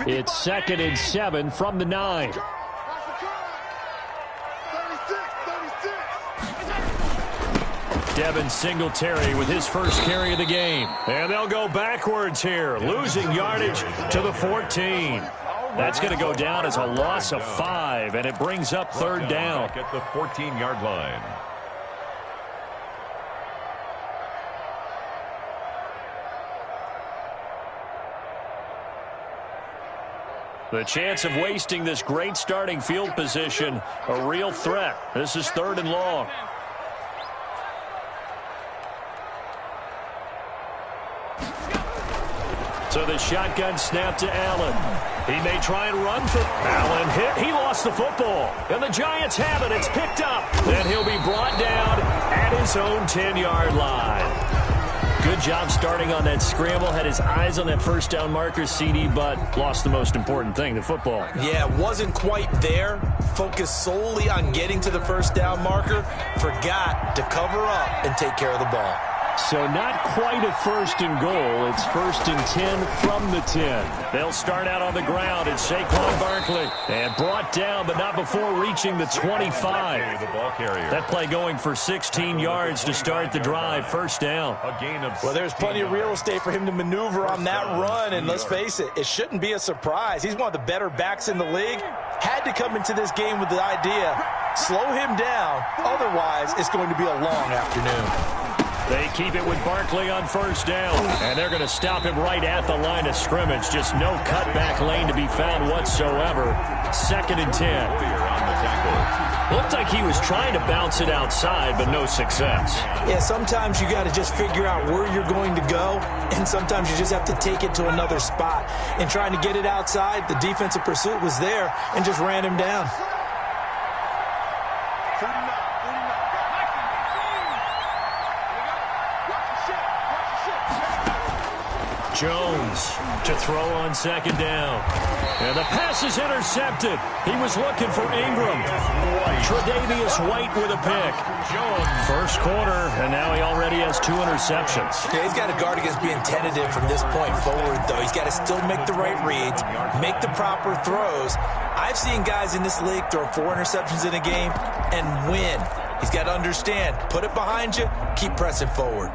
It's 2nd and 7 from the 9. Devin Singletary with his first carry of the game. And they'll go backwards here, losing yardage to the 14. That's going to go down as a loss of 5, and it brings up 3rd down. Back at the 14-yard line. The chance of wasting this great starting field position, a real threat. This is 3rd and long. So the shotgun snap to Allen. He may try and run for Allen. Hit. He lost the football. And the Giants have it. It's picked up. And he'll be brought down at his own 10-yard line. Good job starting on that scramble. Had his eyes on that first down marker, CD, but lost the most important thing, the football. Yeah, wasn't quite there. Focused solely on getting to the first down marker. Forgot to cover up and take care of the ball. So not quite a 1st and goal. It's 1st and 10 from the 10. They'll start out on the ground. It's Saquon Barkley. And brought down, but not before reaching the 25. The ball carrier. That play going for 16 yards to start the drive. 1st down. A gain of well, there's plenty of real estate for him to maneuver on that run. And let's face it, it shouldn't be a surprise. He's one of the better backs in the league. Had to come into this game with the idea, slow him down. Otherwise, it's going to be a long afternoon. They keep it with Barkley on 1st down. And they're going to stop him right at the line of scrimmage. Just no cutback lane to be found whatsoever. 2nd and 10. Looked like he was trying to bounce it outside, but no success. Yeah, sometimes you got to just figure out where you're going to go, and sometimes you just have to take it to another spot. And trying to get it outside, the defensive pursuit was there and just ran him down. Jones to throw on 2nd down. And the pass is intercepted. He was looking for Ingram. Tre'Davious White with a pick. Jones, 1st quarter, and now he already has 2 interceptions. Yeah, he's got to guard against being tentative from this point forward, though. He's got to still make the right reads, make the proper throws. I've seen guys in this league throw 4 interceptions in a game and win. He's got to understand, put it behind you, keep pressing forward.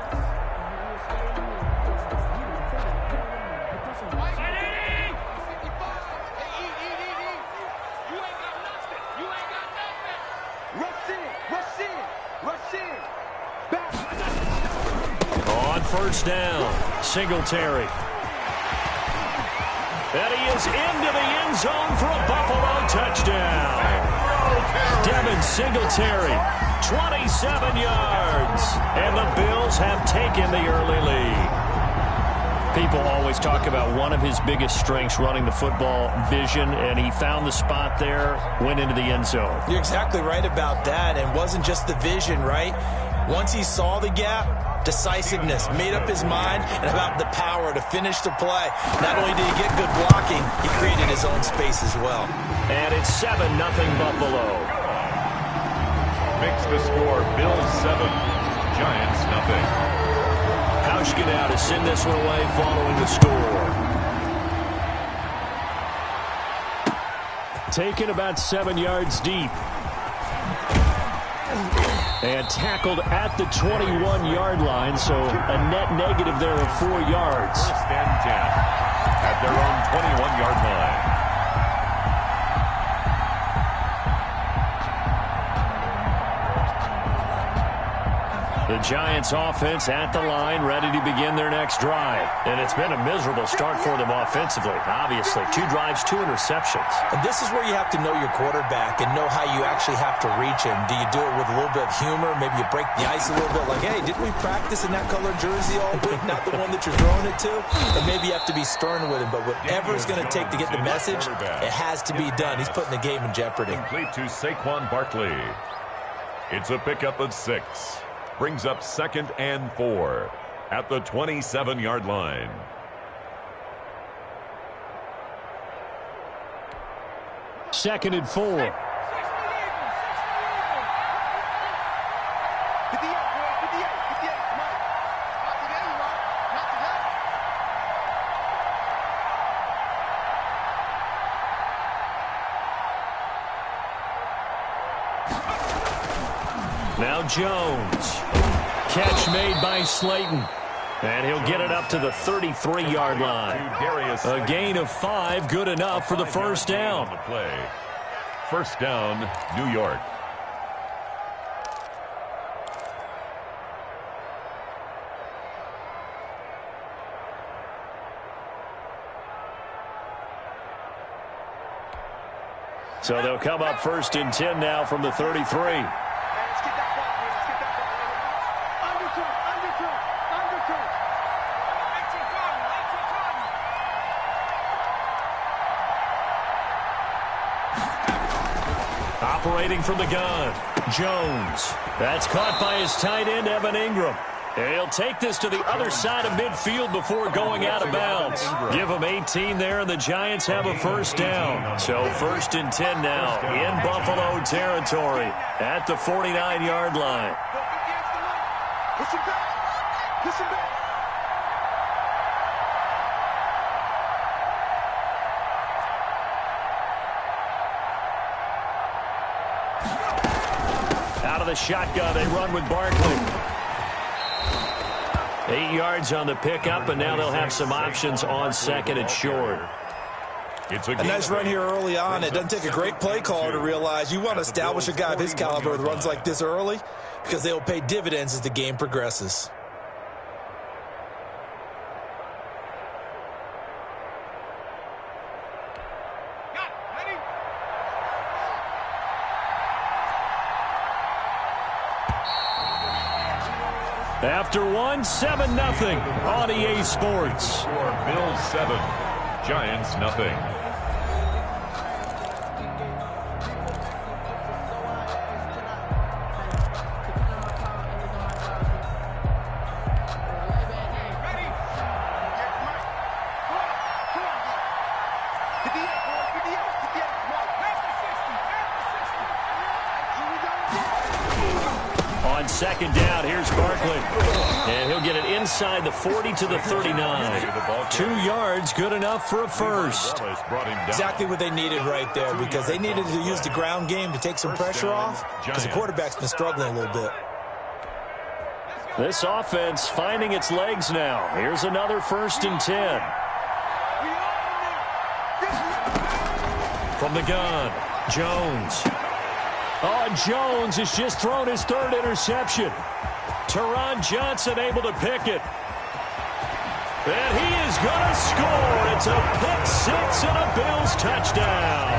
On 1st down, Singletary. And he is into the end zone for a Buffalo touchdown. Devin Singletary, 27 yards. And the Bills have taken the early lead. People always talk about one of his biggest strengths, running the football, vision, and he found the spot there, went into the end zone. You're exactly right about that, and wasn't just the vision, right? Once he saw the gap, decisiveness, made up his mind, and about the power to finish the play. Not only did he get good blocking, he created his own space as well. And it's 7-0 Buffalo. Makes the score Bills 7, Giants nothing. Hauschka now to send this one away following the score. Taken about 7 yards deep. And tackled at the 21-yard line, so a net negative there of 4 yards. 1st and 10 at their own 21-yard line. The Giants offense at the line, ready to begin their next drive. And it's been a miserable start for them offensively, obviously. 2 drives, 2 interceptions. And this is where you have to know your quarterback and know how you actually have to reach him. Do you do it with a little bit of humor? Maybe you break the ice a little bit, like, hey, didn't we practice in that color jersey all week? Not the one that you're throwing it to? And maybe you have to be stern with him, but whatever it's going to take to get the message, it has to be done. He's putting the game in jeopardy. Complete to Saquon Barkley. It's a pickup of 6. Brings up 2nd and 4 at the 27-yard line. Second and 4. Now Jones. Catch made by Slayton. And he'll get it up to the 33-yard line. A gain of 5, good enough for the first down. First down, New York. So they'll come up first and 10 now from the 33. Operating from the gun, Jones. That's caught by his tight end, Evan Ingram. And he'll take this to the other side of midfield before going out of bounds. Give him 18 there, and the Giants have a first down. So first and 10 now in Buffalo territory at the 49-yard line. Push him back. Push him back. Out of the shotgun, they run with Barkley. 8 yards on the pickup, and now they'll have some options on second and short. A nice run here early on. It doesn't take a great play caller to realize you want to establish a guy of his caliber with runs like this early because they will pay dividends as the game progresses. After one, 7-0 on EA Sports. Bills 7, Giants nothing. On second down, here's Barkley. And he'll get it inside the 40 to the 39. 2 yards, good enough for a first. Exactly what they needed right there because they needed to use the ground game to take some pressure off because the quarterback's been struggling a little bit. This offense finding its legs now. Here's another first and 10. From the gun, Jones. Oh, Jones has just thrown his third interception. Teron Johnson able to pick it. And he is going to score. It's a pick six and a Bills touchdown.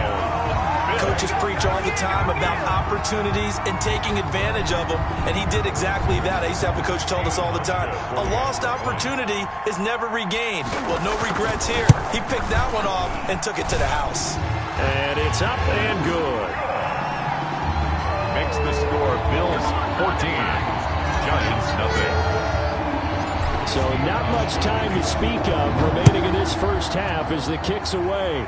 Coaches preach all the time about opportunities and taking advantage of them, and he did exactly that. I used to have a coach tell us all the time, a lost opportunity is never regained. Well, no regrets here. He picked that one off and took it to the house. And it's up and good. Makes the score Bills 14, Giants nothing. So not much time to speak of remaining in this first half as the kick's away.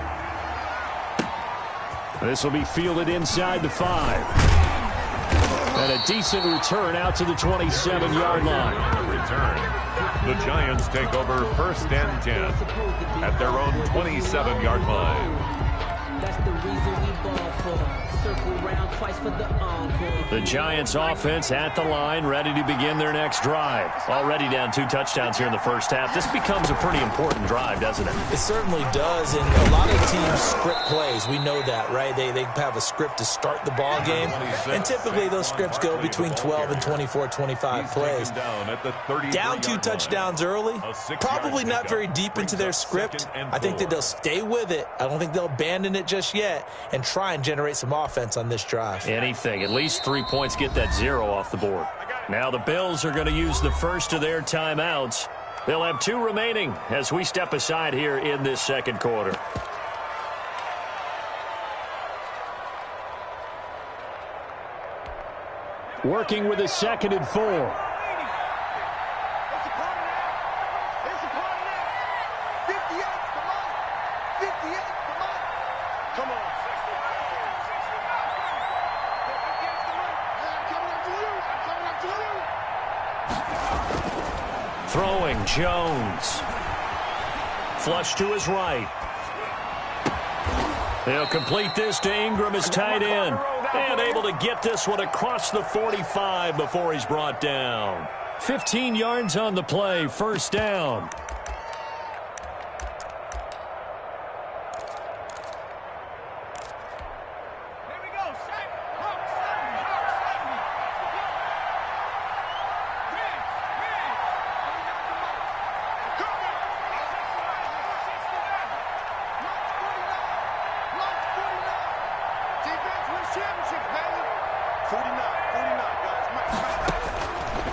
This will be fielded inside the 5. And a decent return out to the 27-yard line. Return. The Giants take over first and 10 at their own 27-yard line. That's the reason we ball for. Circle around twice for the encore. The Giants offense at the line, ready to begin their next drive. Already down 2 touchdowns here in the first half. This becomes a pretty important drive, doesn't it? It certainly does, and a lot of teams script plays. We know that, right? They have a script to start the ball game, and typically those scripts go between 12 and 24, 25 plays. Down 2 touchdowns early, probably not very deep into their script. I think that they'll stay with it. I don't think they'll abandon it just yet and try and generate some offense on this drive. Anything. At least 3 points, get that 0 off the board. Now the Bills are going to use the first of their timeouts. They'll have 2 remaining as we step aside here in this second quarter. Working with a 2nd and 4. Throwing, Jones. Flush to his right. They'll complete this to Ingram as tight end. And able to get this one across the 45 before he's brought down. 15 yards on the play, first down.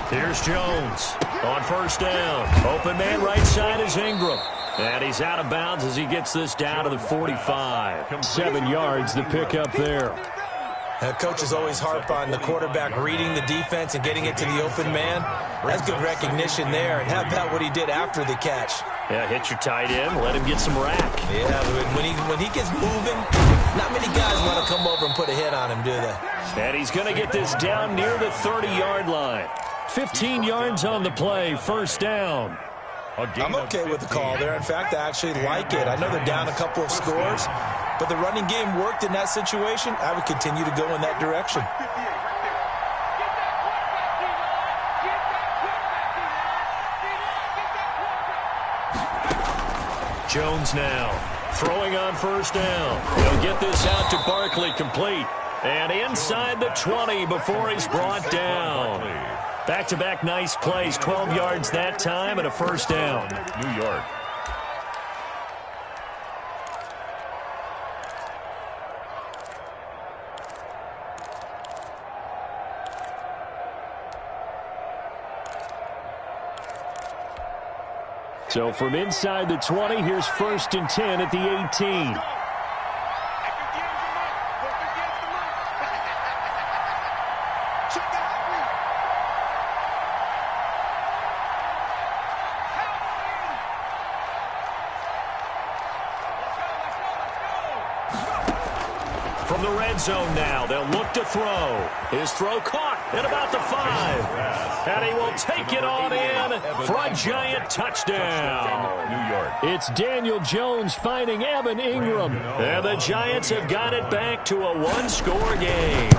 Here's Jones on first down. Open man right side is Ingram. And he's out of bounds as he gets this down to the 45. 7 yards the pick up there. Coaches always harp on the quarterback reading the defense and getting it to the open man. That's good recognition there. And how about what he did after the catch? Yeah, hit your tight end, let him get some rack. Yeah, when he gets moving, not many guys want to come over and put a hit on him, do they? And he's going to get this down near the 30-yard line. 15 yards on the play, first down. I'm okay with the call there. In fact, I actually like it. I know they're down a couple of scores, but the running game worked in that situation. I would continue to go in that direction. Jones now throwing on first down. He'll get this out to Barkley, complete. And inside the 20 before he's brought down. Back-to-back nice plays, 12 yards that time and a first down. New York. So from inside the 20, here's first and 10 at the 18. From the red zone now, they'll look to throw. His throw caught at about the 5. And he will take it on in for a giant touchdown. New York. It's Daniel Jones finding Evan Ingram. And the Giants have got it back to a one-score game.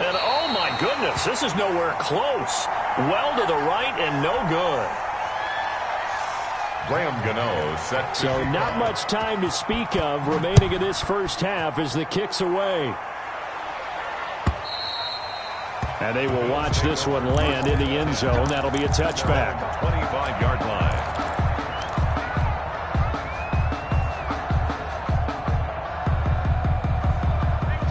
And oh my goodness, this is nowhere close. Well to the right and no good. Graham Gano set. So not much time to speak of remaining in this first half as the kick's away. And they will watch this one land in the end zone. That'll be a touchback. 25-yard line.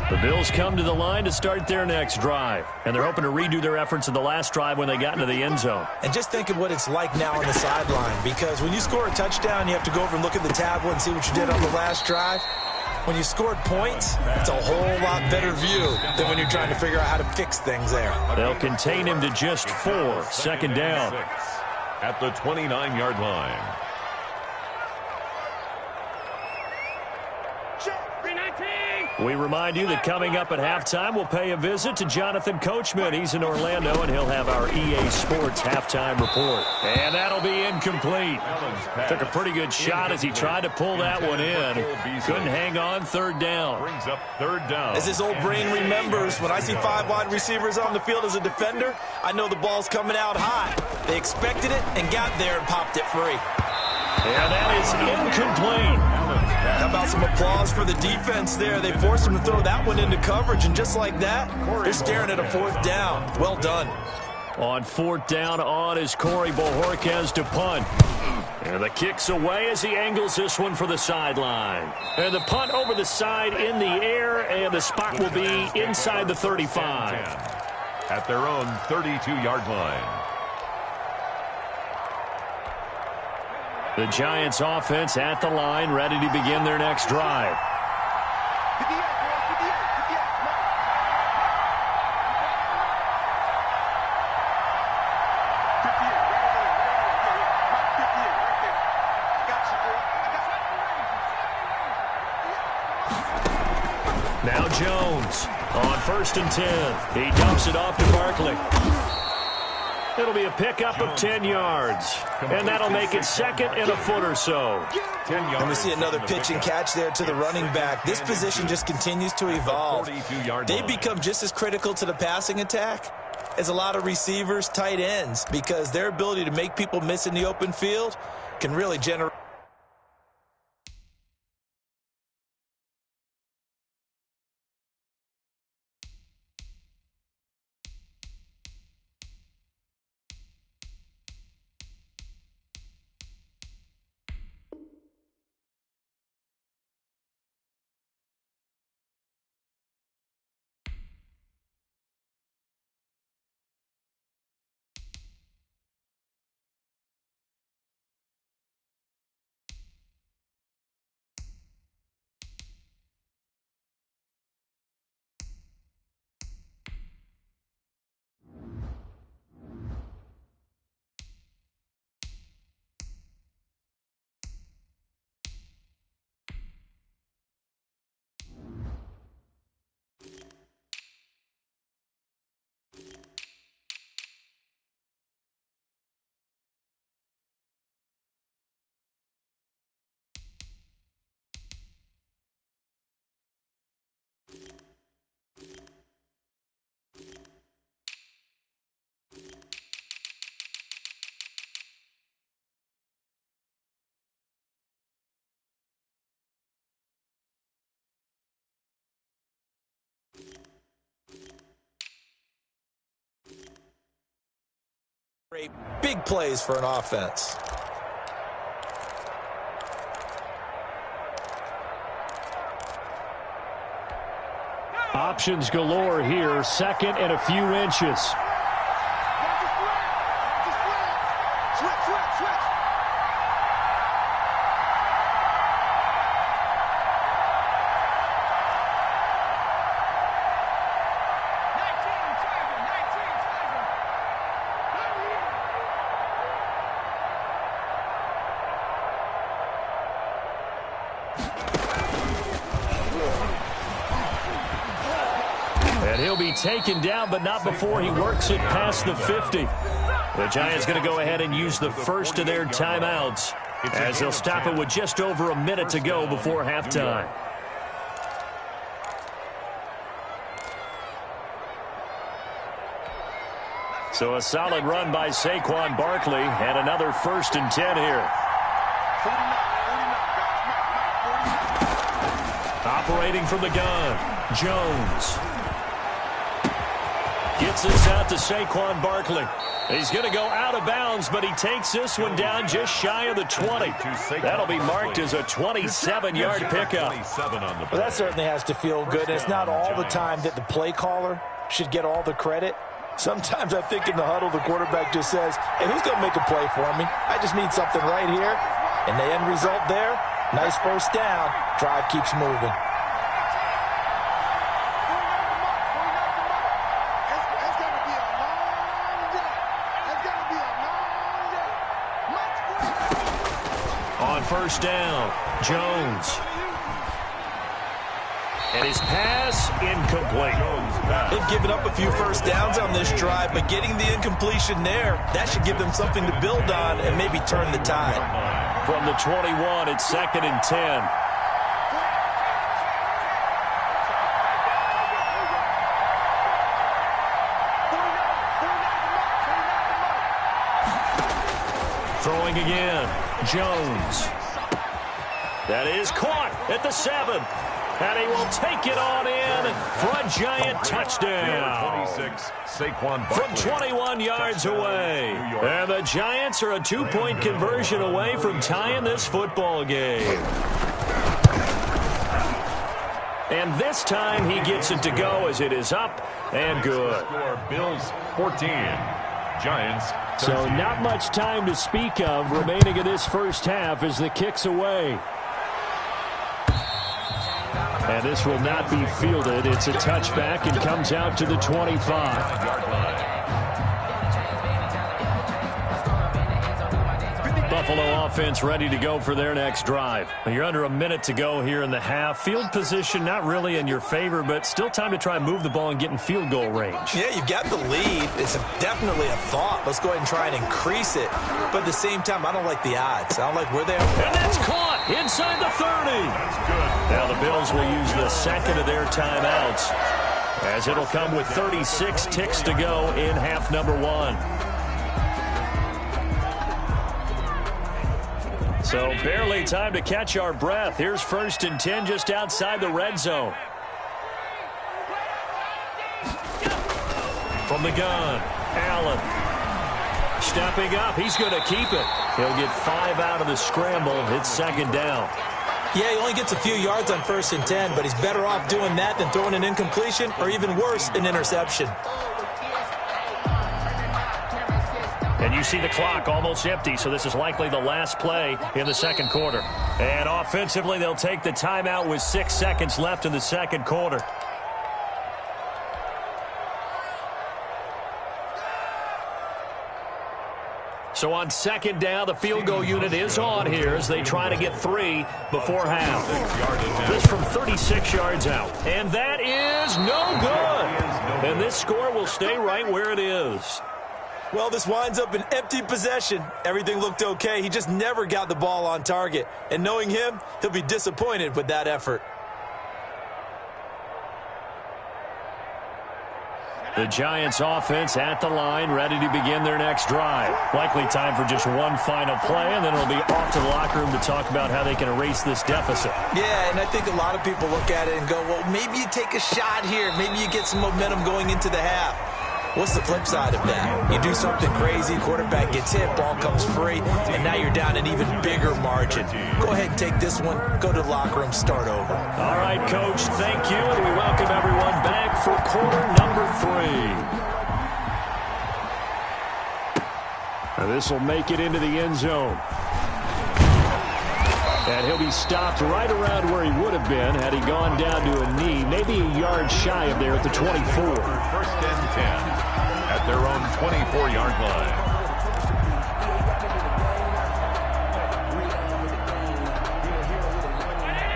The Bills come to the line to start their next drive. And they're hoping to redo their efforts in the last drive when they got into the end zone. And just think of what it's like now on the sideline. Because when you score a touchdown, you have to go over and look at the tablet and see what you did on the last drive. When you scored points, it's a whole lot better view than when you're trying to figure out how to fix things there. They'll contain him to just 4. Second down. At the 29-yard line. We remind you that coming up at halftime, we'll pay a visit to Jonathan Coachman. He's in Orlando, and he'll have our EA Sports halftime report. And that'll be incomplete. Took a pretty good shot as he tried to pull that one in. Couldn't hang on, third down. Brings up third down. As his old brain remembers, when I see 5 wide receivers on the field as a defender, I know the ball's coming out high. They expected it and got there and popped it free. And that is incomplete. How about some applause for the defense there? They forced him to throw that one into coverage, and just like that, they're staring at a fourth down. Well done. On fourth down on is Corey Bojorquez to punt. And the kick's away as he angles this one for the sideline. And the punt over the side in the air, and the spot will be inside the 35. At their own 32-yard line. The Giants offense at the line, ready to begin their next drive. Now Jones on 1st and 10. He dumps it off to Barkley. It'll be a pickup of 10 yards. And that'll make it second and a foot or so. And we see another pitch and catch there to the running back. This position just continues to evolve. They become just as critical to the passing attack as a lot of receivers, tight ends, because their ability to make people miss in the open field can really generate. Big plays for an offense. Options galore here. Second and a few inches. And he'll be taken down, but not before he works it past the 50. The Giants going to go ahead and use the first of their timeouts as they'll stop it with just over a minute to go before halftime. So a solid run by Saquon Barkley and another 1st and 10 here. Operating from the gun, Jones. Gets this out to Saquon Barkley. He's going to go out of bounds, but he takes this one down just shy of the 20. That'll be marked as a 27-yard pickup. Well, that certainly has to feel good. It's not all the time that the play caller should get all the credit. Sometimes I think in the huddle, the quarterback just says, hey, who's going to make a play for me? I just need something right here. And the end result there, nice first down. Drive keeps moving. On first down, Jones. And his pass incomplete. They've given up a few first downs on this drive, but getting the incompletion there, that should give them something to build on and maybe turn the tide. From the 21, it's 2nd and 10. Throwing again, Jones. That is caught at the 7. And he will take it on in for a Giant touchdown. 26, Saquon from 21 yards away. And the Giants are a 2-point conversion away from tying this football game. And this time he gets it to go as it is up and good. Bills 14, Giants 13. So not much time to speak of remaining in this first half as the kick's away. And this will not be fielded. It's a touchback and comes out to the 25. Buffalo offense ready to go for their next drive. You're under a minute to go here in the half. Field position not really in your favor, but still time to try and move the ball and get in field goal range. Yeah, you've got the lead. It's definitely a thought. Let's go ahead and try and increase it. But at the same time, I don't like the odds. I don't like where they are. And that's caught inside the 30. That's good. Now the Bills will use the second of their timeouts, as it'll come with 36 ticks to go in half number one. So barely time to catch our breath. Here's 1st and 10 just outside the red zone. From the gun, Allen. Stepping up, he's going to keep it. He'll get 5 out of the scramble. It's 2nd down. Yeah, he only gets a few yards on 1st and 10, but he's better off doing that than throwing an incompletion or even worse, an interception. And you see the clock almost empty, so this is likely the last play in the second quarter. And offensively, they'll take the timeout with 6 seconds left in the second quarter. So on 2nd down, the field goal unit is on here as they try to get 3 before half. This from 36 yards out. And that is no good. And this score will stay right where it is. Well, this winds up an empty possession. Everything looked okay. He just never got the ball on target. And knowing him, he'll be disappointed with that effort. The Giants offense at the line, ready to begin their next drive. Likely time for just one final play, and then it'll be off to the locker room to talk about how they can erase this deficit. Yeah, and I think a lot of people look at it and go, well, maybe you take a shot here. Maybe you get some momentum going into the half. What's the flip side of that? You do something crazy, quarterback gets hit, ball comes free, and now you're down an even bigger margin. Go ahead and take this one, go to the locker room, start over. All right, Coach, thank you, and we welcome everyone back for quarter number 3. Now this will make it into the end zone. And he'll be stopped right around where he would have been had he gone down to a knee, maybe a yard shy of there at the 24. 1st and 10 at their own 24-yard line.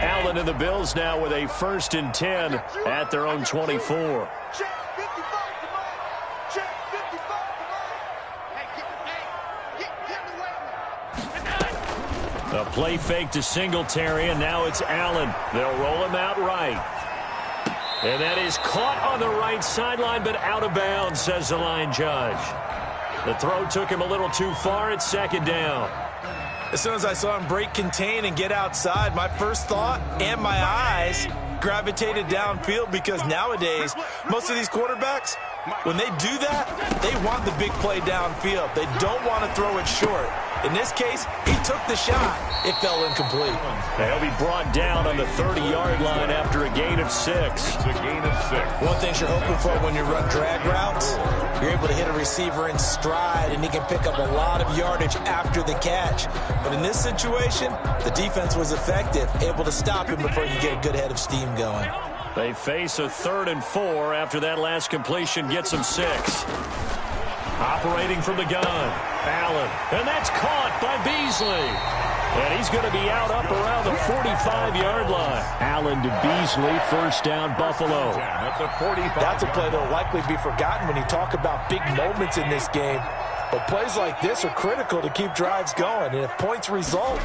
Allen and the Bills now with a 1st and 10 at their own 24. A play fake to Singletary, and now it's Allen. They'll roll him out right. And that is caught on the right sideline, but out of bounds, says the line judge. The throw took him a little too far. It's 2nd down. As soon as I saw him break contain and get outside, my first thought and my eyes gravitated downfield, because nowadays, most of these quarterbacks, when they do that, they want the big play downfield. They don't want to throw it short. In this case, he took the shot. It fell incomplete. He'll be brought down on the 30-yard line after a gain of 6. It's a gain of 6. One thing you're hoping for when you run drag routes, you're able to hit a receiver in stride, and he can pick up a lot of yardage after the catch. But in this situation, the defense was effective, able to stop him before you get a good head of steam going. They face a 3rd and 4 after that last completion gets them 6. Operating from the gun, Allen. And that's caught by Beasley. And he's going to be out up around the 45-yard line. Allen to Beasley, 1st down, Buffalo. That's a play that will likely be forgotten when you talk about big moments in this game. But plays like this are critical to keep drives going. And if points result,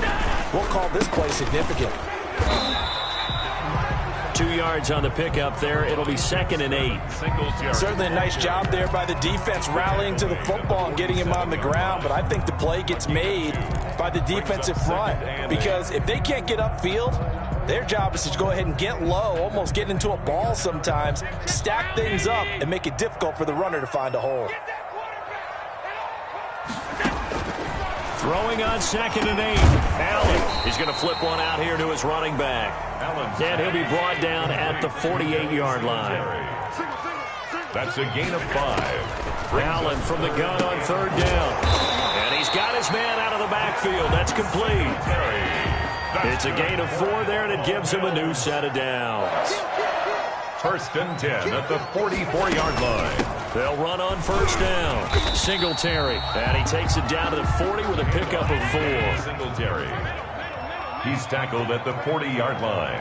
we'll call this play significant. 2 yards on the pickup there. It'll be 2nd and 8. Certainly a nice job there by the defense rallying to the football and getting him on the ground. But I think the play gets made by the defensive front, because if they can't get upfield, their job is to go ahead and get low, almost get into a ball sometimes, stack things up, and make it difficult for the runner to find a hole. Throwing on 2nd and 8. Allen. He's going to flip one out here to his running back. And he'll be brought down at the 48-yard line. That's a gain of 5. Allen from the gun on 3rd down. And he's got his man out of the backfield. That's complete. It's a gain of 4 there, and it gives him a new set of downs. first and 10 at the 44-yard line. They'll run on first down. Singletary. And he takes it down to the 40 with a pickup of 4. Singletary. He's tackled at the 40-yard line.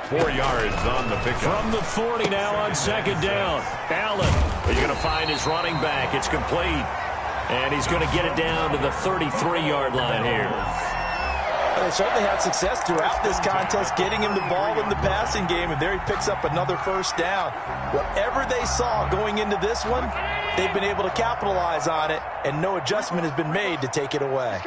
4 yards on the pickup. From the 40 now on second down. Allen is going to find his running back. It's complete. And he's going to get it down to the 33-yard line here. They certainly had success throughout this contest, getting him the ball in the passing game, and there he picks up another first down. Whatever they saw going into this one, they've been able to capitalize on it, and no adjustment has been made to take it away.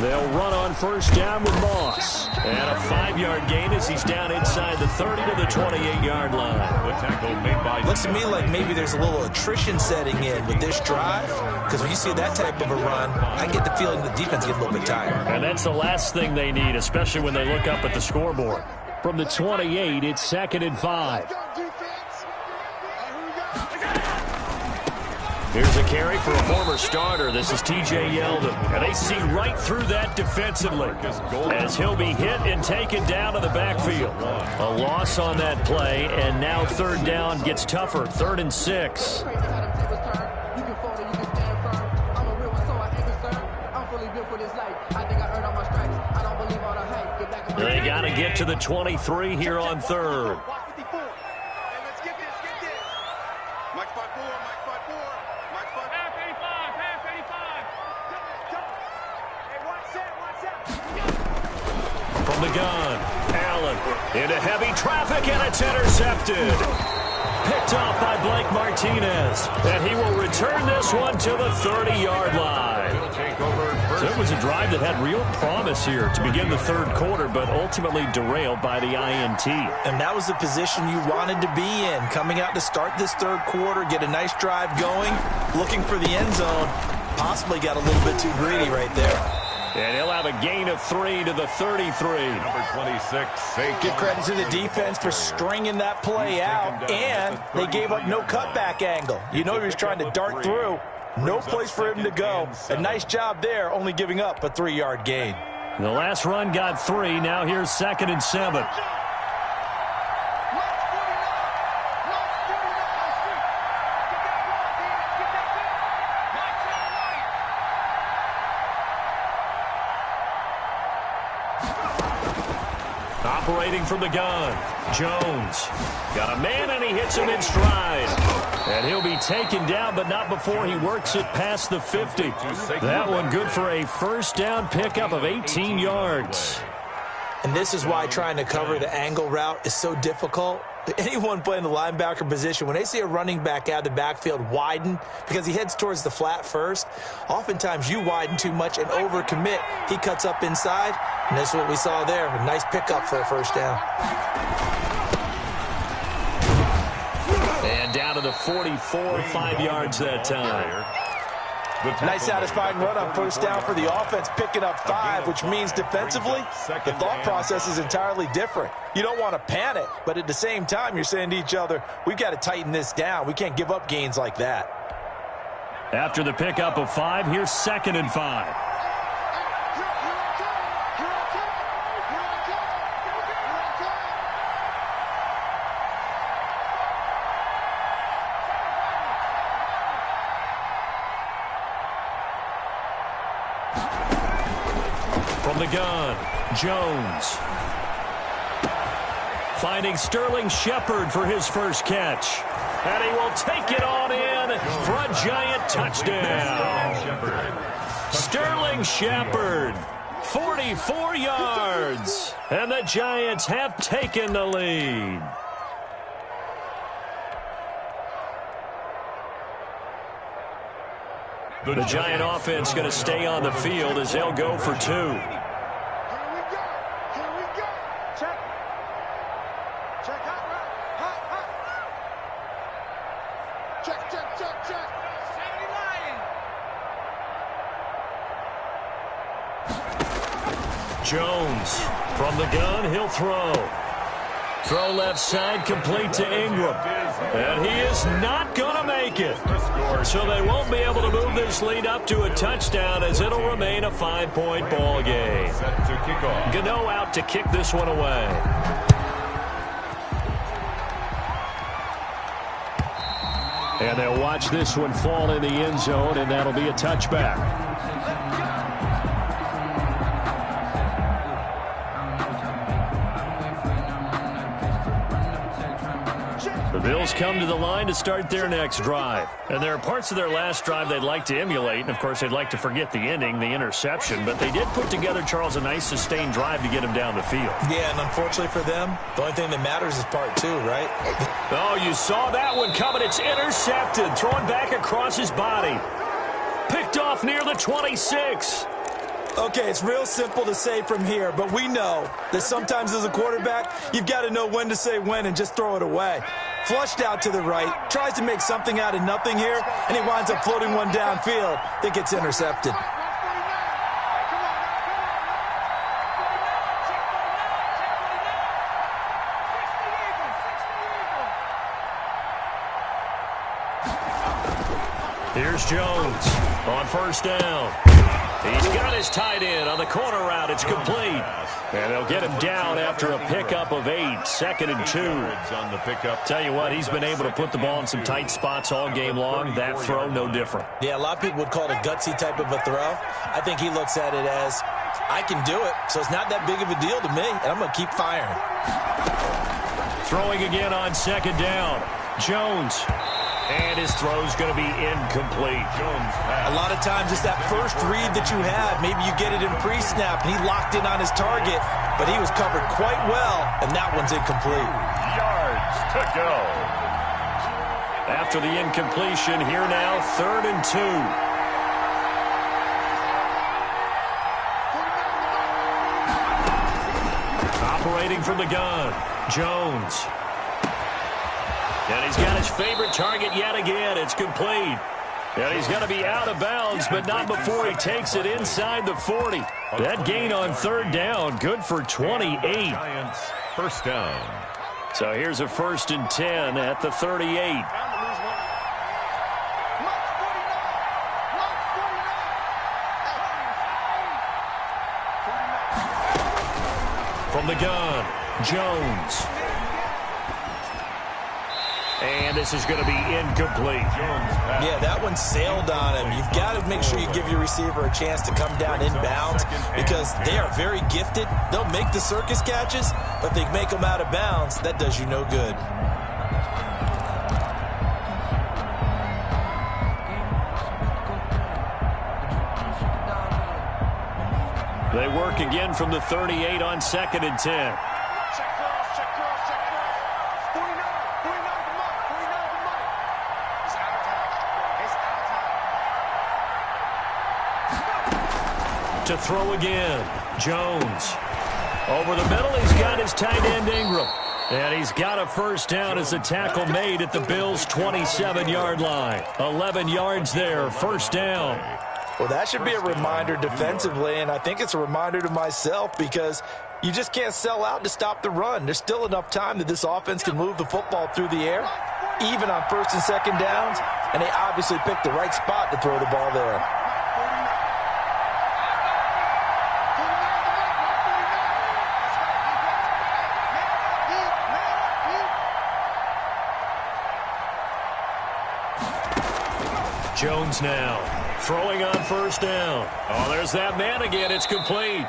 They'll run on first down with Moss. And a 5-yard gain as he's down inside the 30 to the 28-yard line. The tackle made by... Looks to me like maybe there's a little attrition setting in with this drive, because when you see that type of a run, I get the feeling the defense gets a little bit tired. And that's the last thing they need, especially when they look up at the scoreboard. From the 28, it's second and 5. Here's a carry for a former starter. This is T.J. Yeldon. And they see right through that defensively as he'll be hit and taken down to the backfield. A loss on that play, and now third down gets tougher. 3rd and 6. They got to get to the 23 here on 3rd. From the gun, Allen into heavy traffic, and it's intercepted. Picked off by Blake Martinez, and he will return this one to the 30-yard line. So it was a drive that had real promise here to begin the third quarter, but ultimately derailed by the INT. And that was the position you wanted to be in, coming out to start this third quarter, get a nice drive going, looking for the end zone. Possibly got a little bit too greedy right there. And he'll have a gain of 3 to the 33. Number 26. Give credit to the defense for stringing that play out, and they gave up no cutback angle. You know he was trying to dart through. No place for him to go. A nice job there, only giving up a 3-yard gain. The last run got 3. Now here's 2nd and 7. Operating from the gun, Jones. Got a man, and he hits him in stride. And he'll be taken down, but not before he works it past the 50. That one good for a first down pickup of 18 yards. And this is why trying to cover the angle route is so difficult. Anyone playing the linebacker position, when they see a running back out of the backfield widen because he heads towards the flat first, oftentimes you widen too much and overcommit. He cuts up inside, and that's what we saw there. A nice pickup for a first down. And down to the 44, 5 yards that time. Nice satisfying run on first down for the offense, picking up 5, which means defensively, the thought process is entirely different. You don't want to panic, but at the same time, you're saying to each other, we've got to tighten this down. We can't give up gains like that. After the pickup of 5, here's 2nd and 5. From the gun, Jones. Finding Sterling Shepard for his first catch. And he will take it on in for a giant touchdown. Sterling Shepard, 44 yards. And the Giants have taken the lead. The Giant offense going to stay on the field as they'll go for 2. Here we go. Check. Check. Hot. Check. Sandy Lion. Jones from the gun, he'll throw. Throw left side, complete to Ingram. And he is not going to make it. So they won't be able to move this lead up to a touchdown as it'll remain a 5-point ball game. Gano out to kick this one away. And they'll watch this one fall in the end zone, and that'll be a touchback. The Bills come to the line to start their next drive. And there are parts of their last drive they'd like to emulate. And, of course, they'd like to forget the ending, the interception. But they did put together, Charles, a nice sustained drive to get him down the field. Yeah, and unfortunately for them, the only thing that matters is part two, right? Oh, you saw that one coming. It's intercepted. Thrown back across his body. Picked off near the 26. Okay, it's real simple to say from here, but we know that sometimes as a quarterback, you've got to know when to say when and just throw it away. Flushed out to the right, tries to make something out of nothing here, and he winds up floating one downfield that gets intercepted. Here's Jones on first down. He's got his tight end on the corner route. It's complete. And they'll get him down after a pickup of 8, 2nd and 2. On the pickup. Tell you what, he's been able to put the ball in some tight spots all game long. That throw, no different. Yeah, a lot of people would call it a gutsy type of a throw. I think he looks at it as, I can do it, so it's not that big of a deal to me, and I'm going to keep firing. Throwing again on 2nd down. Jones. And his throw's going to be incomplete. A lot of times it's that first read that you have. Maybe you get it in pre-snap, and he locked in on his target, but he was covered quite well, and that one's incomplete. Yards to go. After the incompletion, here now, 3rd and 2. Operating from the gun, Jones. And he's got his favorite target yet again. It's complete. And he's going to be out of bounds, but not before he takes it inside the 40. That gain on 3rd down, good for 28. Giants, first down. So here's a 1st and 10 at the 38. From the gun, Jones. And this is going to be incomplete. Yeah, that one sailed on him. You've got to make sure you give your receiver a chance to come down inbounds because they are very gifted. They'll make the circus catches, but they make them out of bounds. That does you no good. They work again from the 38 on 2nd and 10. To throw again, Jones. Over the middle, he's got his tight end Ingram. And he's got a 1st down as a tackle made at the Bills' 27-yard line. 11 yards there, 1st down. Well, that should be a reminder defensively, and I think it's a reminder to myself because you just can't sell out to stop the run. There's still enough time that this offense can move the football through the air, even on 1st and 2nd downs, and they obviously picked the right spot to throw the ball there. Jones now throwing on 1st down. Oh, there's that man again. It's complete.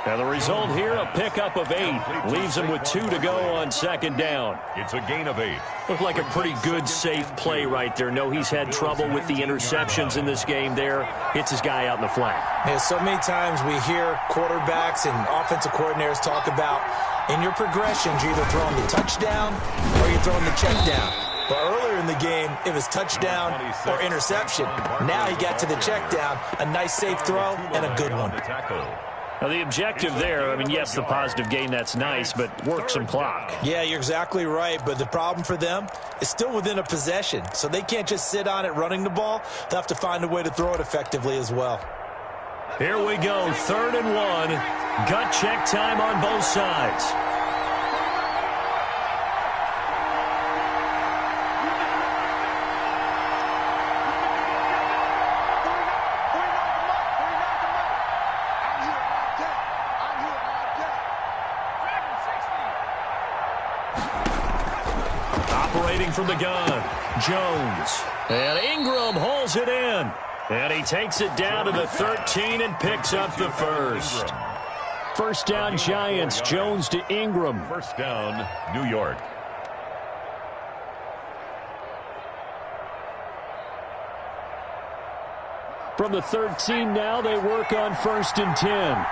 Now the result here, a pickup of 8. Leaves him with 2 to go on 2nd down. It's a gain of 8. Looked like a pretty good, safe play right there. No, he's had trouble with the interceptions in this game there. Hits his guy out in the flat. Yeah, so many times we hear quarterbacks and offensive coordinators talk about in your progressions, you're either throwing the touchdown or you're throwing the check down. But earlier in the game, it was touchdown or interception. Now he got to the check down, a nice safe throw, and a good one. Now the objective there, I mean, yes, the positive gain, that's nice, but work some clock. Yeah, you're exactly right, but the problem for them is still within a possession. So they can't just sit on it running the ball. They'll have to find a way to throw it effectively as well. Here we go, 3rd and 1. Gut check time on both sides. operating from the gun. Jones. And Ingram hauls it in. And he takes it down to the 13 and picks up the first. First down, Giants. Jones to Ingram. First down, New York. From the 13 now, they work on 1st and 10.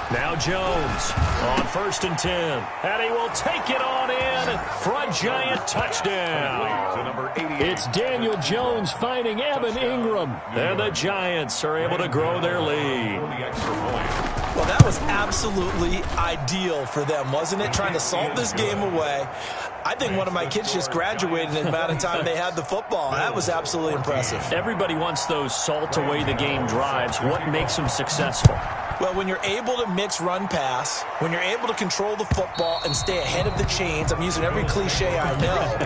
Now Jones on 1st and 10. And he will take it on in for a Giant touchdown. To number 88. It's Daniel Jones finding Evan Ingram. And the Giants are able to grow their lead. For the extra point. Well, that was absolutely ideal for them, wasn't it? Trying to salt this game away. I think one of my kids just graduated in the amount of time they had the football. That was absolutely impressive. Everybody wants those salt-away-the-game drives. What makes them successful? Well, when you're able to mix run-pass, when you're able to control the football and stay ahead of the chains, I'm using every cliche I know,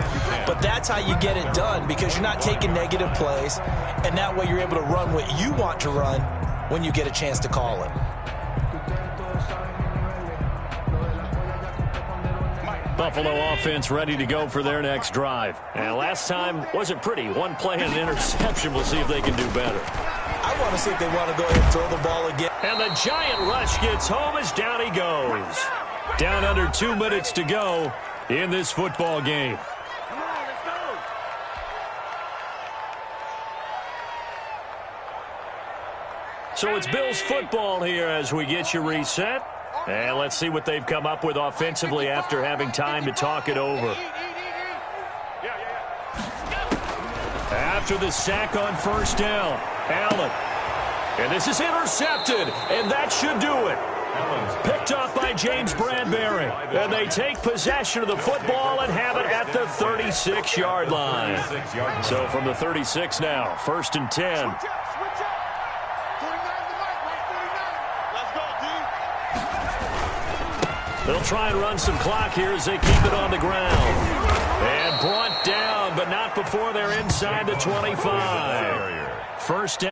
but that's how you get it done because you're not taking negative plays, and that way you're able to run what you want to run when you get a chance to call it. Buffalo offense ready to go for their next drive. And last time wasn't pretty. One play and an interception. We'll see if they can do better. I want to see if they want to go ahead and throw the ball again. And the Giant rush gets home as down he goes. Down under 2 minutes to go in this football game. So it's Bills football here as we get you reset. And let's see what they've come up with offensively after having time to talk it over. After the sack on 1st down, Allen. And this is intercepted, and that should do it. Picked up by James Bradbury. And they take possession of the football and have it at the 36-yard line. So from the 36 now, 1st and 10. They'll try and run some clock here as they keep it on the ground. And brought down, but not before they're inside the 25. First down.